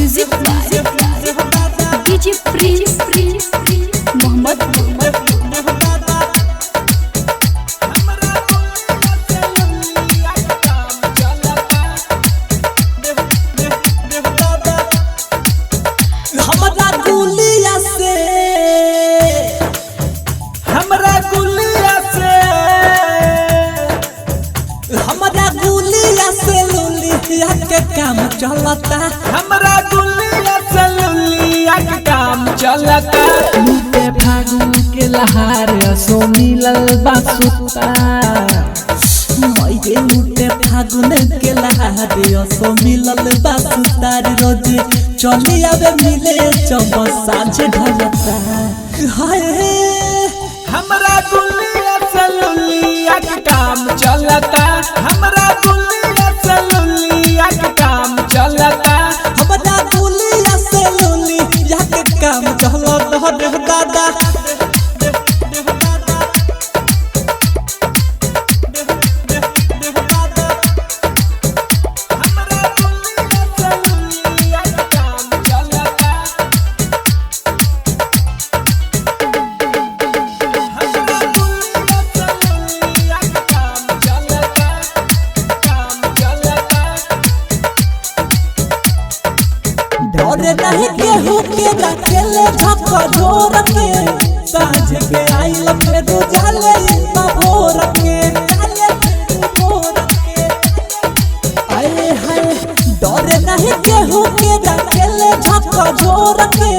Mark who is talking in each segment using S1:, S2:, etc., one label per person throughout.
S1: Music DJ Prince Mohammad
S2: के काम चलता
S3: हमरा गुलिया से लुलिया के काम चलता।
S2: लूटे फागुन के लहार असो मिलल बासुता मई लूटे फागुन के लहार असो मिलल बासुता रोज चली आवे मिले चब साँझ ढलता हाय
S3: हमरा गुलिया से लुलिया के काम चलता। हमरा गुलिया से लुलिया के काम चलता।
S2: हमरा गुलिया से लुलिया के काम चलता दादा डरे नहीं केहू के रखेले झक्का झोर के साँझ के आइल फेर जाले भोर के आए हाय डरे नहीं केहू के रखेले झक्का झोर के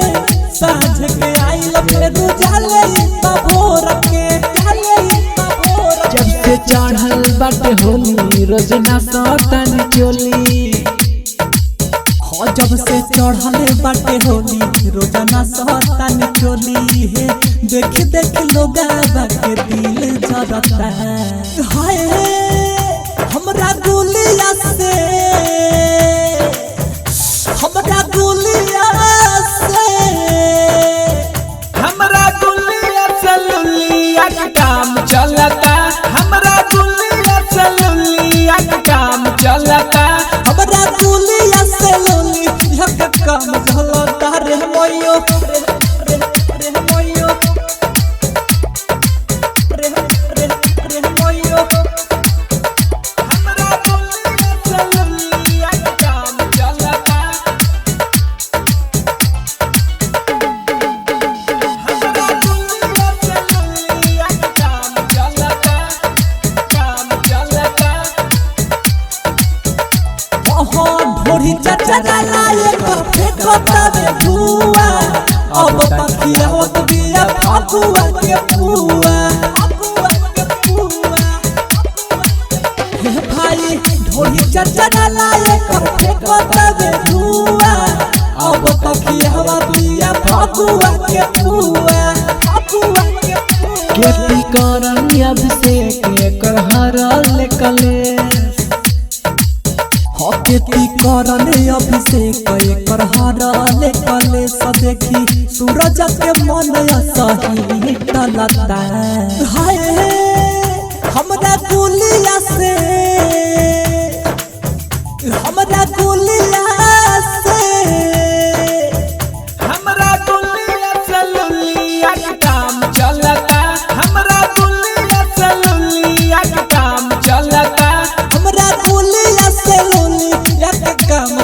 S2: साँझ के आइल फेर जाले भोर के जब से चढ़ल बाटे होली रोज ना सतन चोली जब से चढ़ले बाटे होली रोजाना सहतान चोली है देख देख लोग के दिल जरता हाय हमरा गुलिया से हमरा गुलिया से
S3: हमरा गुलिया से लुलिया के काम चलता। हमरा गुलिया से लुलिया के काम चलता।
S2: हमरा गुलिया से लुलिया के काम चलता रे मोयो रे मोयो रे मोयो
S3: हमरा गुलिया से लुलिया के काम चलता। हमरा गुलिया से लुलिया के काम चलता। काम चलता।
S2: ढोरी चचरा लाए फेंकता बे धुआ अब तकिया होत बिया फकुआ के पुआ हे भाई ढोरी चचरा लाए फेंकता बे धुआ अब तकिया होत बिया फकुआ के पुआ केती करन अभिषेक कर हरल कलेश खेती करने अभिषेक कर हरले कले देखी सूरज के मन सही टलता हाय हमरा गुलिया से हमरा गुलिया से
S3: हमरा गुलिया से लुलिया के काम चलता। हमरा गुलिया से लुलिया के काम चलता।
S2: हमरा गुलिया से लुलिया के काम